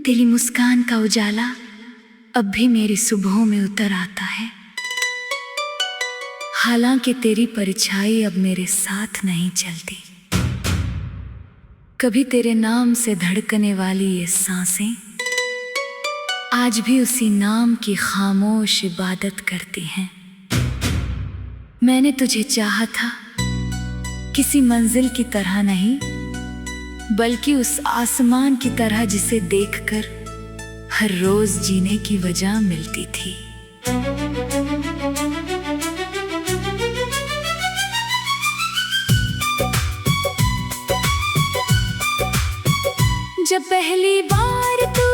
तेरी मुस्कान का उजाला अब भी मेरी सुबहों में उतर आता है। हालांकि तेरी परछाई अब मेरे साथ नहीं चलती। कभी तेरे नाम से धड़कने वाली ये सांसें आज भी उसी नाम की खामोश इबादत करती हैं। मैंने तुझे चाहा था किसी मंजिल की तरह नहीं, बल्कि उस आसमान की तरह जिसे देखकर हर रोज जीने की वजह मिलती थी। जब पहली बार तू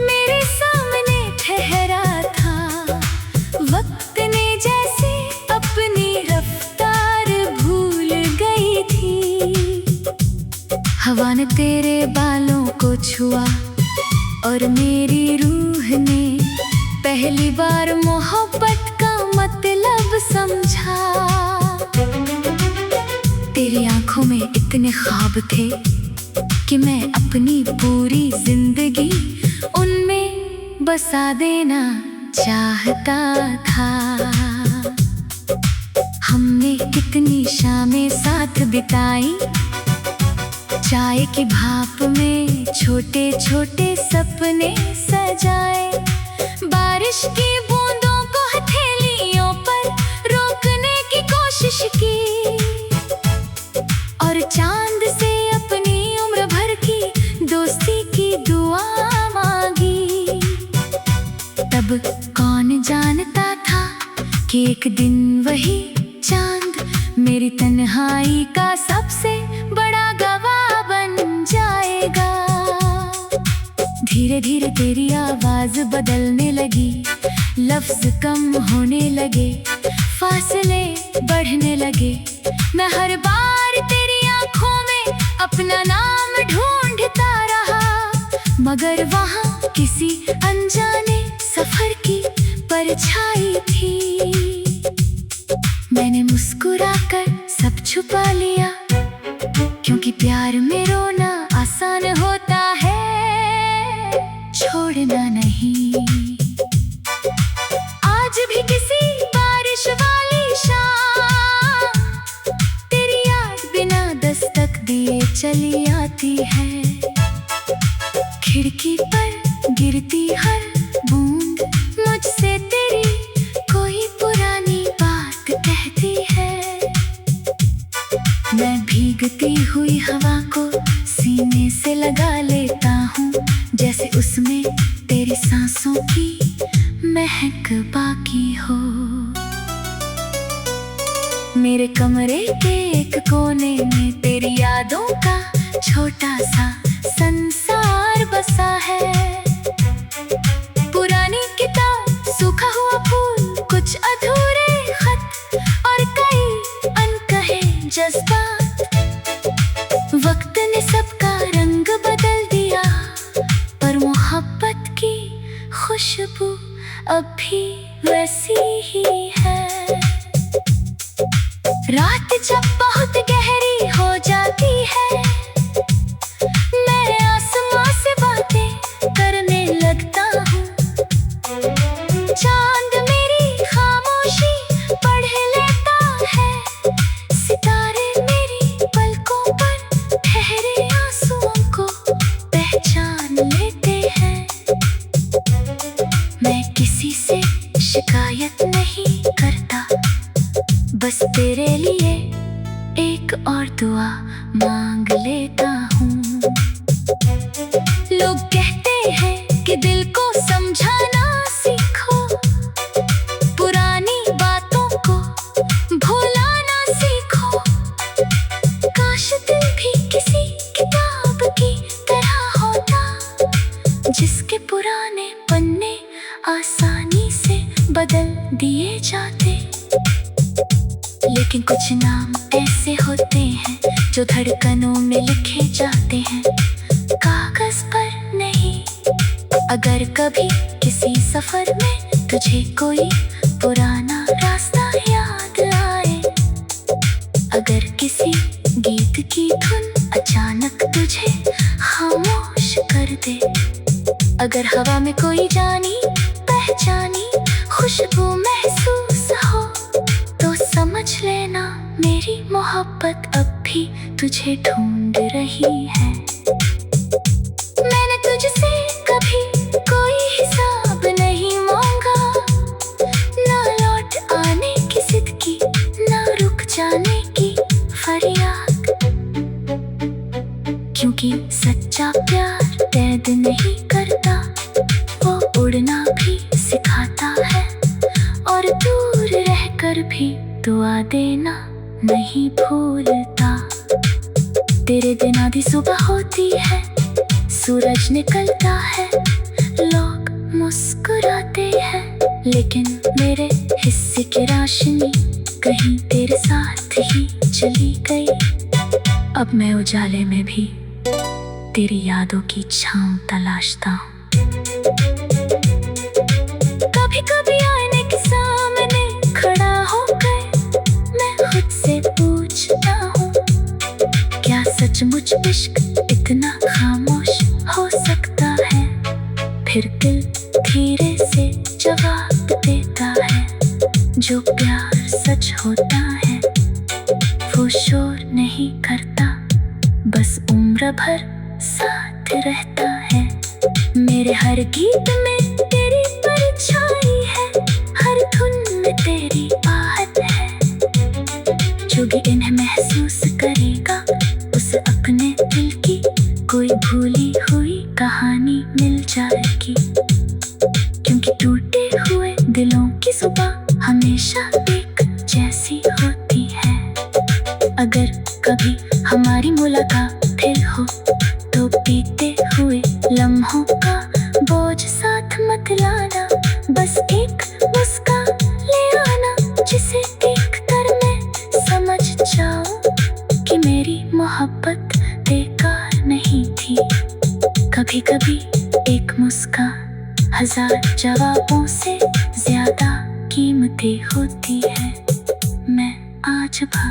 मेरे सामने ठहरा था, वक्त ने जैसे अपनी रफ्तार भूल गई थी। हवा ने तेरे बालों को छुआ और मेरी रूह ने पहली बार मोहब्बत का मतलब समझा। तेरी आंखों में इतने ख्वाब थे कि मैं अपनी पूरी जिंदगी उनमें बसा देना चाहता था। हमने कितनी शामें साथ बिताई, चाय की भाप में छोटे छोटे सपने सजाए। बारिश की बूंदों को हथेलियों पर रोकने की कोशिश की और चांद से अपनी उम्र भर की दोस्ती की दुआ मांगी। तब कौन जानता था कि एक दिन वही चांद मेरी तन्हाई का सबसे बड़ा गवाह बन जाएगा। धीरे धीरे तेरी आवाज बदलने लगी, लफ्ज कम होने लगे, फासले बढ़ने लगे। मैं हर बार तेरी आंखों में अपना नाम ढूंढता रहा, मगर वहां किसी अनजाने सफर की परछाई थी। मैंने मुस्कुराकर सब छुपा लिया, क्योंकि प्यार में रोना आसान होता है, छोड़ना नहीं। आज भी किसी बारिश वाली शाम तेरी याद बिना दस्तक दिए चली आती है। खिड़की पर गिरती हर बूंद मुझसे तेरी कोई पुरानी बात कहती है। मैं भीगती हुई हवा को सीने से लगा लेता हूँ, जैसे उसमें तेरी सांसों की महक बाकी हो। मेरे कमरे के एक कोने में तेरी यादों का छोटा सा संसार बसा है। पुरानी किताब, सूखा हुआ फूल, कुछ अधूरे खत और कई अनकहे जज्बात। वक्त ने सबका रंग बदल दिया, पर मोहब्बत की खुशबू अब भी वैसी ही है। रात जब बहुत गहरी हो जाती है, मैं आसमां से बातें करने लगता हूँ। चांद मेरी खामोशी पढ़ लेता है, सितारे मेरी पलकों पर ठहरे आंसुओं को पहचान लेते हैं। मैं किसी से शिकायत नहीं करता, बस तेरे लिए एक और दुआ मांग लेता हूँ। लोग कहते हैं कि दिल को समझाना सीखो, पुरानी बातों को भुलाना सीखो। काश दिल भी किसी किताब की तरह होता, जिसके पुराने पन्ने आसानी से बदल दिए जाते। लेकिन कुछ नाम ऐसे होते हैं जो धड़कनों में लिखे जाते हैं, कागज पर नहीं। अगर कभी किसी सफर में तुझे कोई पुराना रास्ता याद आए, अगर किसी गीत की धुन अचानक तुझे खामोश कर दे। अगर हवा में कोई जानी पहचानी खुशबू महसूस हो तो समझ लेना मेरी मोहब्बत अब भी तुझे ढूंढ रही है। मैंने तुझसे कभी कोई हिसाब नहीं मांगा, ना लौट आने की जिद की, ना रुक जाने की फरियाद। क्योंकि सच्चा प्यार कैद नहीं करता, वो उड़ना भी सिखाता है और दूर रहकर भी दुआ देना नहीं भूलता। तेरे दिन आधी सुबह होती है, सूरज निकलता है, लोग मुस्कुराते हैं, लेकिन मेरे हिस्से की रोशनी कहीं तेरे साथ ही चली गई। अब मैं उजाले में भी तेरी यादों की छांव तलाशता हूँ। कभी कभी आईने के सामने खड़ा होकर मैं खुद से पूछता हूँ, क्या सचमुच इश्क इतना खामोश हो सकता है? फिर दिल धीरे से जवाब देता है, जो प्यार सच होता है वो शोर नहीं करता, बस उम्र भर साथ रहता है। मेरे हर गीत में तेरी परछाई है, हर धुन में तेरी आहट है। जो भी इन्हें महसूस करेगा उसे अपने दिल की कोई भूली हुई कहानी मिल जाएगी। क्योंकि टूटे हुए दिलों की सुबह हमेशा एक जैसी होती है। अगर कभी हमारी मुलाकात फिर हो तो बीते हुए लम्हों का बोझ साथ मत लाना, बस एक मुस्कान ले आना, जिसे देखकर मैं समझ जाऊं कि मेरी मोहब्बत बेकार नहीं थी। कभी कभी एक मुस्कान हजार जवाबों से ज्यादा कीमती होती है। मैं आज भा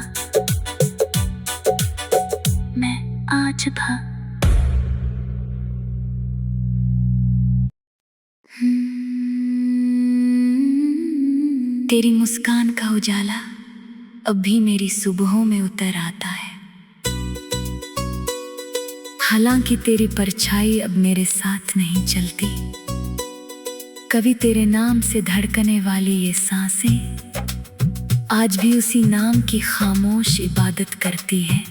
तेरी मुस्कान का उजाला अब भी मेरी सुबहों में उतर आता है। हालांकि तेरी परछाई अब मेरे साथ नहीं चलती, कभी तेरे नाम से धड़कने वाली ये सांसें आज भी उसी नाम की खामोश इबादत करती है।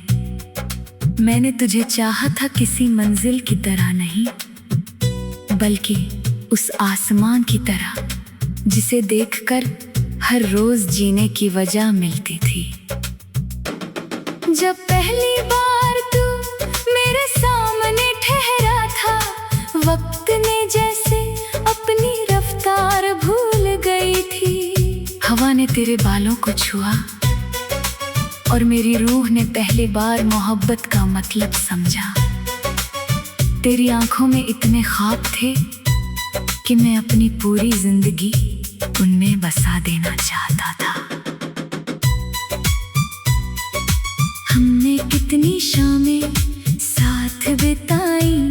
मैंने तुझे चाहा था किसी मंजिल की तरह नहीं, बल्कि उस आसमान की तरह जिसे देखकर हर रोज जीने की वजह मिलती थी। जब पहली बार तू मेरे सामने ठहरा था, वक्त ने जैसे अपनी रफ्तार भूल गई थी। हवा ने तेरे बालों को छुआ और मेरी रूह ने पहली बार मोहब्बत का मतलब समझा। तेरी आंखों में इतने ख्वाब थे कि मैं अपनी पूरी जिंदगी उनमें बसा देना चाहता था। हमने कितनी शामें साथ बिताई,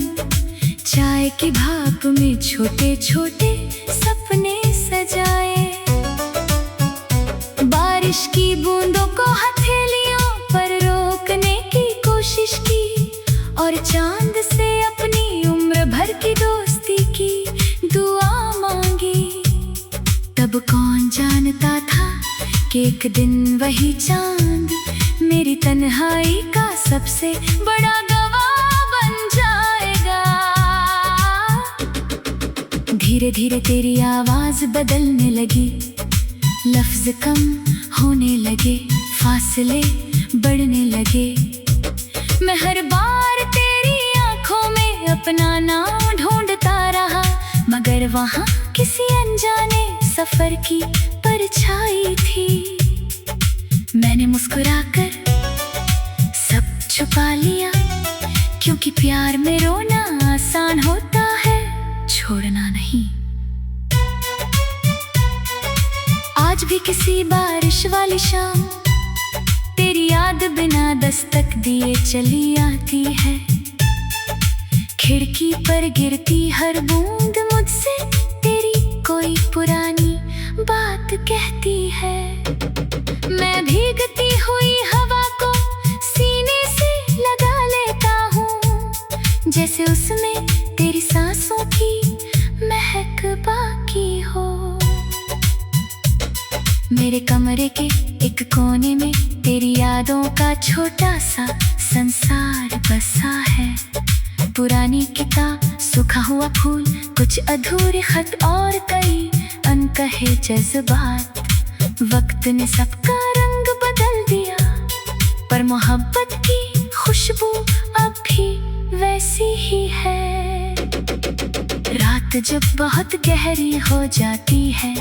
चाय की भाप में छोटे छोटे सपने सजाए। बारिश की बूंदों को हथेलियों पर रोकने की कोशिश की और चांद से अपनी उम्र भर की दोस्ती की दुआ मांगी। तब कौन जानता था कि एक दिन वही चांद मेरी तन्हाई का सबसे बड़ा गवाह बन जाएगा। धीरे धीरे तेरी आवाज बदलने लगी, लफ्ज कम होने लगे, फासले बढ़ने लगे। मैं हर बार तेरी आंखों में अपना नाम ढूंढता रहा, मगर वहाँ किसी अनजाने सफर की परछाई थी। मैंने मुस्कुराकर सब छुपा लिया, क्योंकि प्यार में रोना आसान होता है, छोड़ना नहीं। आज भी किसी बारिश वाली शाम तेरी तेरी याद बिना दस्तक दिए चली आती है। खिड़की पर गिरती हर बूंद मुझसे तेरी कोई पुरानी बात कहती है। मैं भीगती हुई हवा को सीने से लगा लेता हूँ, जैसे उसमें तेरी सांसों की महक बाकी हो। मेरे कमरे के एक कोने में तेरी यादों का छोटा सा संसार बसा है। पुरानी किताब, सूखा हुआ फूल, कुछ अधूरे खत और कई अनकहे जज्बात। वक्त ने सबका रंग बदल दिया, पर मोहब्बत की खुशबू अब भी वैसी ही है। रात जब बहुत गहरी हो जाती है,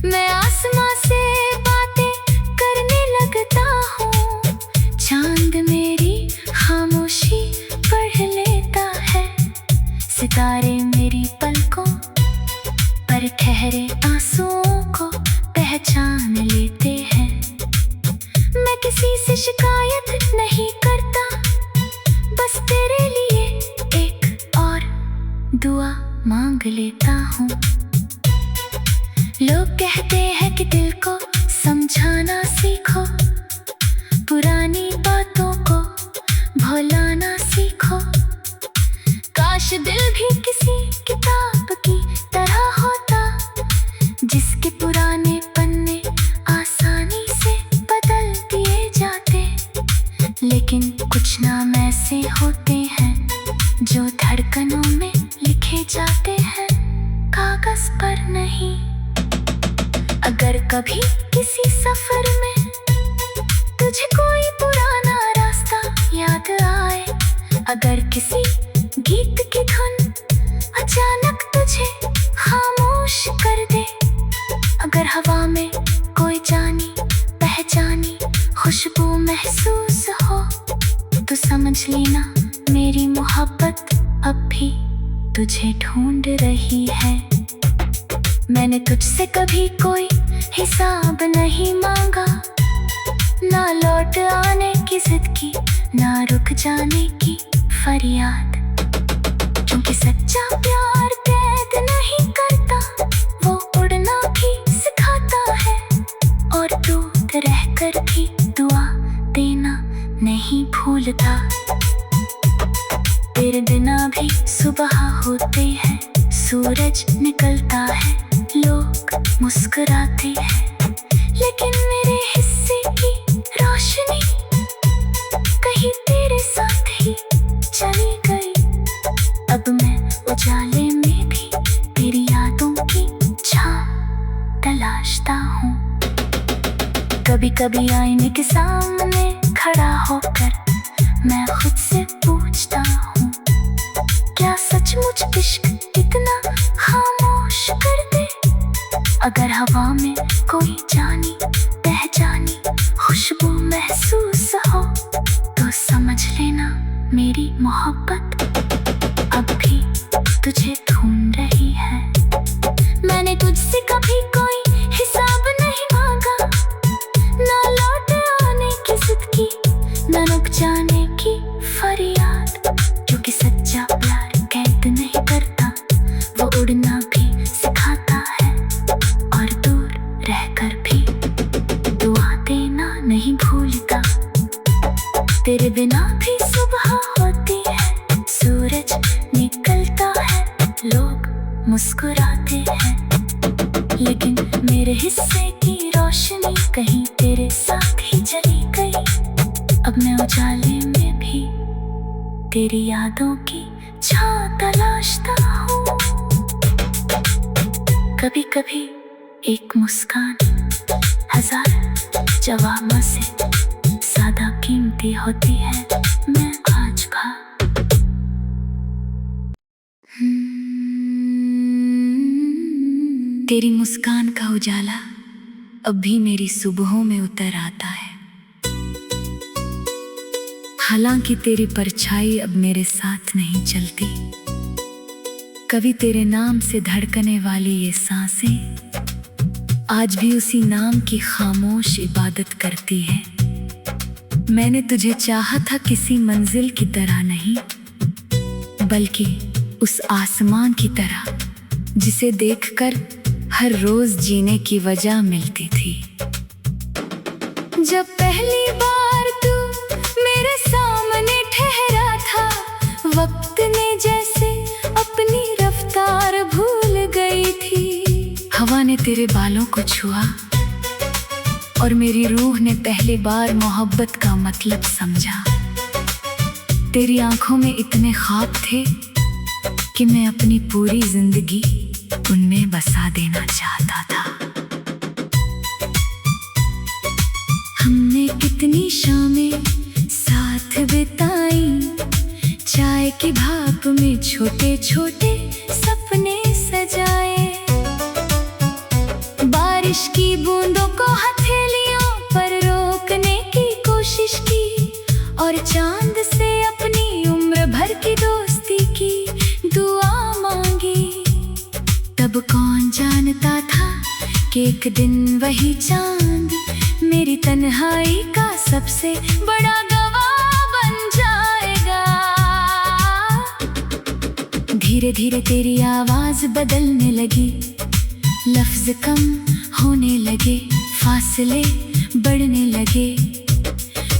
मैं आसमां से बातें करने लगता हूँ। चांद मेरी खामोशी पढ़ लेता है, सितारे मेरी पलकों पर ठहरे आंसुओं को पहचान लेते हैं। मैं किसी से शिकायत नहीं करता, बस तेरे लिए एक और दुआ मांग लेता हूँ। लोग कहते हैं कि दिल को समझाना सीखो, पुरानी बातों को भुलाना सीखो। काश दिल भी किसी किताब की तरह होता, जिसके पुराने पन्ने आसानी से बदल दिए जाते। लेकिन कुछ नाम ऐसे होते हैं जो धड़कनों में लिखे जाते हैं, कागज पर नहीं। अगर कभी किसी सफर में तुझे कोई पुराना रास्ता याद आए, अगर किसी गीत की धुन अचानक तुझे खामोश कर दे, अगर हवा में कोई जानी पहचानी खुशबू महसूस हो, तो समझ लेना मेरी मोहब्बत अब भी तुझे ढूंढ रही है। मैंने तुझसे कभी कोई हिसाब नहीं मांगा, ना लौट आने की जिद की, ना रुक जाने की फरियाद। क्योंकि सच्चा प्यार कैद नहीं करता, वो उड़ना भी सिखाता है, और दूर रहकर भी दुआ देना नहीं भूलता। तेरे बिना भी सुबह होते हैं, सूरज निकलता है, लोग मुस्कुराते हैं, लेकिन मेरे हिस्से की रोशनी कहीं तेरे साथ ही चली गई। अब मैं उजाले में भी तेरी यादों की छाँव तलाशता हूँ। कभी कभी आईने के सामने खड़ा होकर मैं खुद से पूछता हूँ, क्या सचमुच इश्क इतना खामोश कर दे? अगर हवा में कोई जानी पहचानी खुशबू महसूस हो, तो समझ लेना मेरी मोहब्बत अब भी तुझे ढूंढ रही है। मैंने तुझसे कभी कोई हिसाब नहीं मांगा, ना लौट आने की जिद की, ना रुक जाने की फरियाद। क्योंकि सच्चा प्यार कैद नहीं करता, वो उड़ना भी सिखाता है, और दूर रहकर भी दुआ देना नहीं भूलता। तेरे बिना भी सुबह होती है, सूरज निकलता है, लोग मुस्कुराते हैं, लेकिन मेरे हिस्से की रोशनी कहीं तेरे साथ ही चली गई। अब मैं उजाले में भी तेरी यादों की छाँव तलाशता हूँ। कभी कभी एक मुस्कान हजार जवाबों से ज्यादा कीमती होती है। मैं आज भा तेरी मुस्कान का उजाला अब भी मेरी सुबहों में उतर आता है। हालांकि तेरी परछाई अब मेरे साथ नहीं चलती, कभी तेरे नाम से धड़कने वाली ये सांसें आज भी उसी नाम की खामोश इबादत करती है। मैंने तुझे चाहा था किसी मंजिल की तरह नहीं, बल्कि उस आसमान की तरह जिसे देखकर हर रोज जीने की वजह मिलती थी। जब पहली बार तू मेरे सामने ठहरा था, वक्त ने जैसे अपनी रफ्तार भूल गई थी। हवा ने तेरे बालों को छुआ और मेरी रूह ने पहली बार मोहब्बत का मतलब समझा। तेरी आंखों में इतने ख्वाब थे कि मैं अपनी पूरी जिंदगी उनमें बसा देना चाहता था। हमने कितनी शामें साथ बिताई, चाय की भाप में छोटे छोटे सपने सजाए। बारिश की बूंदों को हथेलियों पर रोकने की कोशिश की और चांद से अपनी उम्र भर की दोस्ती की दुआ मांगी। तब कौन जानता था कि एक दिन वही चांद मेरी तन्हाई का सबसे बड़ा गवाह बन जाएगा। धीरे धीरे तेरी आवाज बदलने लगी, लफ्ज कम होने लगे, फासले बढ़ने लगे।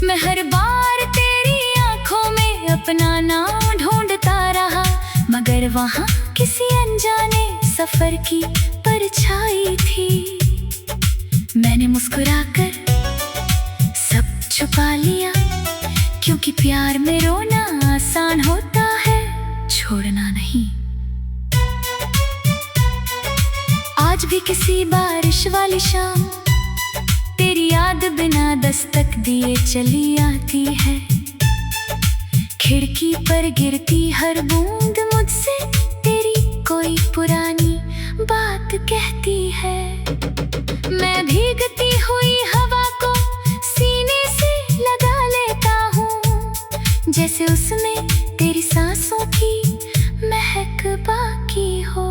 मैं हर बार तेरी आंखों में अपना नाम ढूंढता रहा, मगर वहां किसी अनजाने सफर की परछाई थी। मैंने मुस्कुराकर सब छुपा लिया, क्योंकि प्यार में रोना आसान होता है, छोड़ना नहीं। आज भी किसी बारिश वाली शाम तेरी याद बिना दस्तक दिए चली आती है। खिड़की पर गिरती हर बूंद मुझसे तेरी कोई पुरानी बात कहती है। मैं भीगती हुई हवा को सीने से लगा लेता हूँ, जैसे उसमें तेरी सांसों की महक बाकी हो।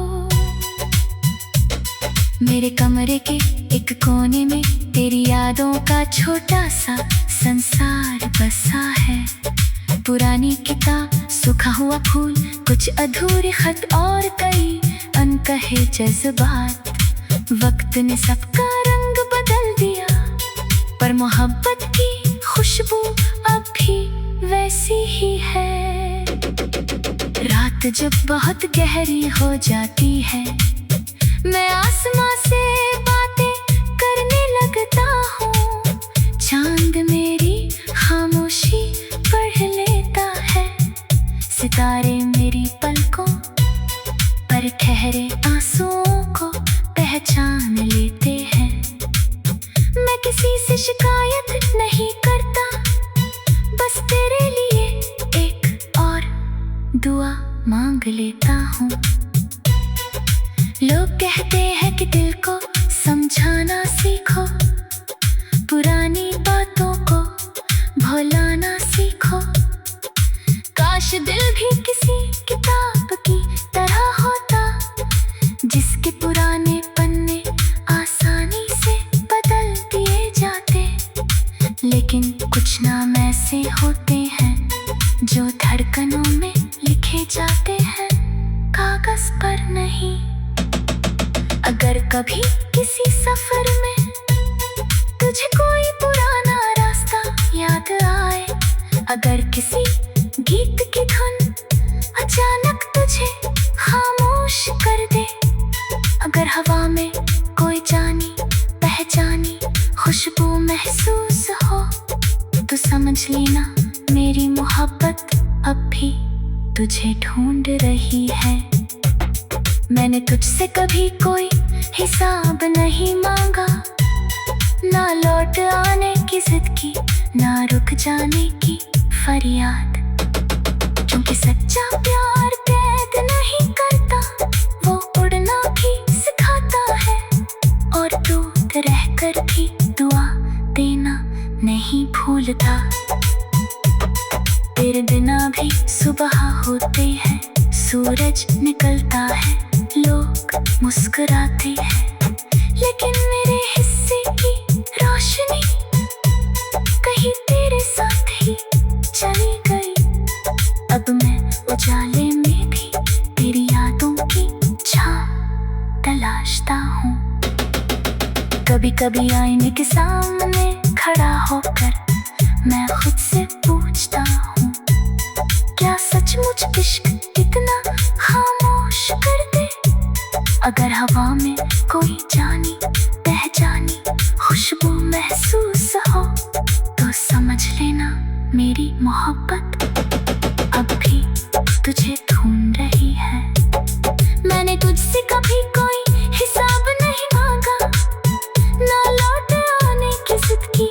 मेरे कमरे के एक कोने में तेरी यादों का छोटा सा संसार बसा है। पुरानी किताब, सूखा हुआ फूल, कुछ अधूरे खत और कई अनकहे जज्बात। वक्त ने सबका रंग बदल दिया, पर मोहब्बत की खुशबू अब भी वैसी ही है। रात जब बहुत गहरी हो जाती है, मैं आसमां से बातें करने लगता हूँ। चांद मेरी खामोशी पढ़ लेता है, सितारे मेरी पलकों पर ठहरे आंसुओं को पहचान लेते हैं। मैं किसी से शिकायत नहीं करता, बस तेरे लिए एक और दुआ मांग लेता हूँ। लोग कहते हैं कि दिल को समझाना सीखो, पुरानी बातों को भुलाना सीखो। काश दिल भी किसी किताब की तरह होता, जिसके पुराने पन्ने आसानी से बदल दिए जाते। लेकिन कुछ नाम ऐसे होते हैं जो धड़कनों में लिखे जाते हैं, कागज पर नहीं। अगर कभी किसी सफर में तुझे कोई पुराना रास्ता याद आए, अगर किसी गीत की धुन अचानक तुझे खामोश कर दे, अगर हवा में कोई जानी पहचानी खुशबू महसूस हो, तो समझ लेना मेरी मोहब्बत अब भी तुझे ढूंढ रही है। मैंने तुझसे कभी कोई हिसाब नहीं मांगा, ना लौट आने की जिद की, ना रुक जाने की फरियाद। क्योंकि सच्चा प्यार कैद नहीं करता, वो उड़ना भी सिखाता है, और दूर रहकर भी दुआ देना नहीं भूलता। तेरे बिना भी सुबह होते हैं, सूरज निकलता है, लोग मुस्कुराते हैं, लेकिन मेरे हिस्से की रोशनी कहीं तेरे साथ उजाले में भी तेरी यादों की छाँव तलाशता हूँ। कभी कभी आईने के सामने खड़ा होकर मैं खुद से पूछता हूँ, क्या सचमुच इश्क इतना खामोश कर दे? अगर हवा में कोई जानी पहचानी खुशबू महसूस हो तो समझ लेना मेरी मोहब्बत अब भी तुझे ढूंढ रही है। मैंने तुझसे कभी कोई हिसाब नहीं मांगा, ना लौट आने की जिद की,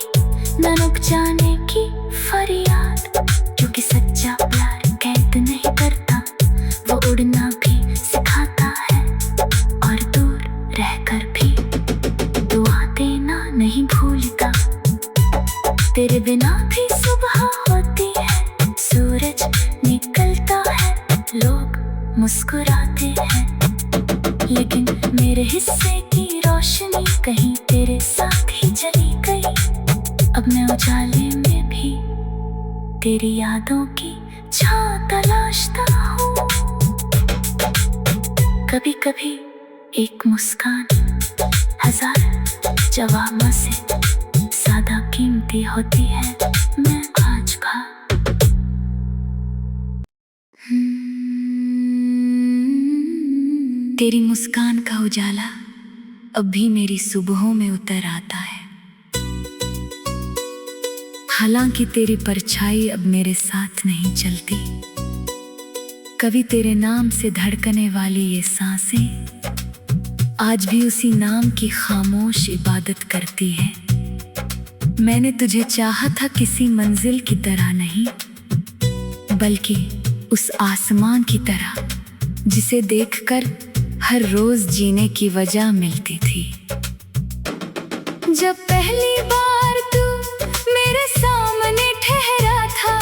ना रुक जाने की फरियाद, क्योंकि सच्चा प्यार कैद नहीं करता, वो उड़ना भी सिखाता है और दूर रहकर भी दुआ देना नहीं भूलता। तेरे बिना भी सुबह होती है, सूरज निकलता है, लोग मुस्कुराते हैं, लेकिन मेरे हिस्से की रोशनी कहीं तेरे साथ ही चली गई। अब मैं उजाले में भी तेरी यादों की छाँव तलाशता हूँ। कभी कभी एक मुस्कान हजार जवाबों से ज्यादा कीमती होती है। मैं आज का तेरी मुस्कान का उजाला अब भी मेरी सुबहों में उतर आता है। हालांकि तेरी परछाई अब मेरे साथ नहीं चलती, कभी तेरे नाम से धड़कने वाली ये सांसें आज भी उसी नाम की खामोश इबादत करती है। मैंने तुझे चाहा था किसी मंजिल की तरह नहीं, बल्कि उस आसमान की तरह जिसे देखकर हर रोज जीने की वजह मिलती थी। जब पहली बार तू मेरे सामने ठहरा था,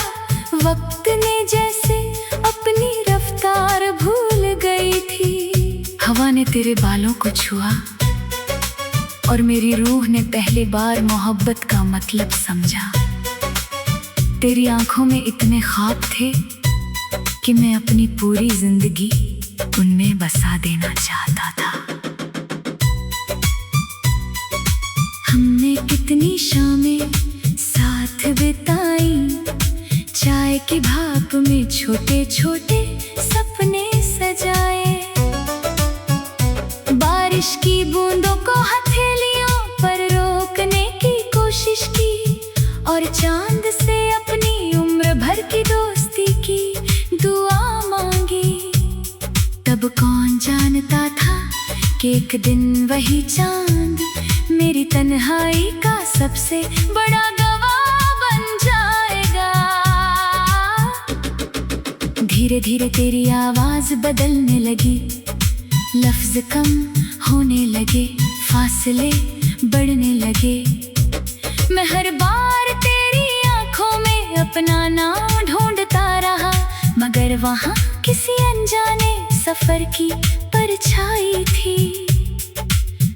वक्त ने जैसे अपनी रफ्तार भूल गई थी। हवा ने तेरे बालों को छुआ और मेरी रूह ने पहली बार मोहब्बत का मतलब समझा। तेरी आंखों में इतने ख्वाब थे कि मैं अपनी पूरी जिंदगी उनमें बसा देना चाहता था। हमने कितनी शामें साथ बिताई, चाय की भाप में छोटे छोटे सपने सजाए, बारिश की बूंदों को हथेलियों पर रोकने की कोशिश की, और चांद से अपनी उम्र भर की दोस्ती की दुआ मांगी। तब कौन जानता था कि एक दिन वही चांद मेरी तन्हाई का सबसे बड़ा गवाह बन जाएगा। धीरे धीरे तेरी आवाज बदलने लगी, लफ्ज कम होने लगे, फासले बढ़ने लगे। मैं हर बार तेरी आंखों में अपना नाम ढूंढता रहा, मगर वहाँ किसी अनजाने सफर की परछाई थी।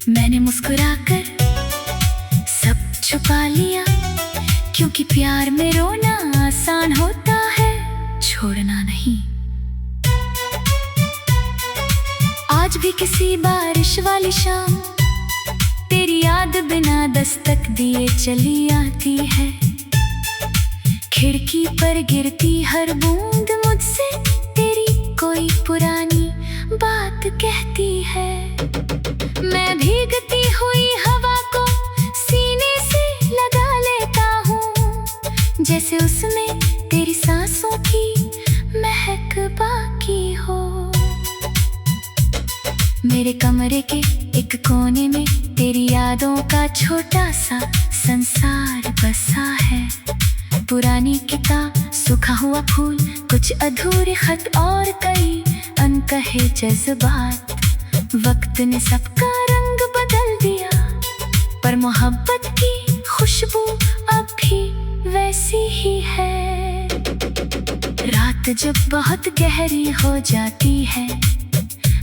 मैंने मुस्कुराकर सब छुपा लिया, क्योंकि प्यार में रोना आसान होता है, छोड़ना नहीं। आज भी किसी बारिश वाली शाम तेरी याद बिना दस्तक दिए चली आती है। खिड़की पर गिरती हर बूंद मुझसे तेरी कोई पुरानी बात कहती है। मैं भीगती हुई हवा को सीने से लगा लेता हूँ, जैसे उसमें तेरी सांसों की महक बाकी हो। मेरे कमरे के एक कोने में तेरी यादों का छोटा सा संसार बसा है। पुरानी किताब, सूखा हुआ फूल, कुछ अधूरे खत और कई अनकहे जज्बात। वक्त ने सबका रंग बदल दिया, पर मोहब्बत की खुशबू अब भी वैसी ही है। रात जब बहुत गहरी हो जाती है,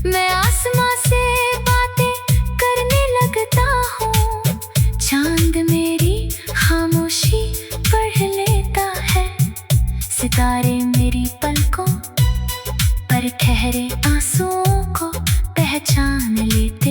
मैं आसमां से बातें करने लगता हूँ। चांद मेरी खामोशी पढ़ लेता है, सितारे मेरी पलकों पर ठहरे आंसुओं को पहचान लेते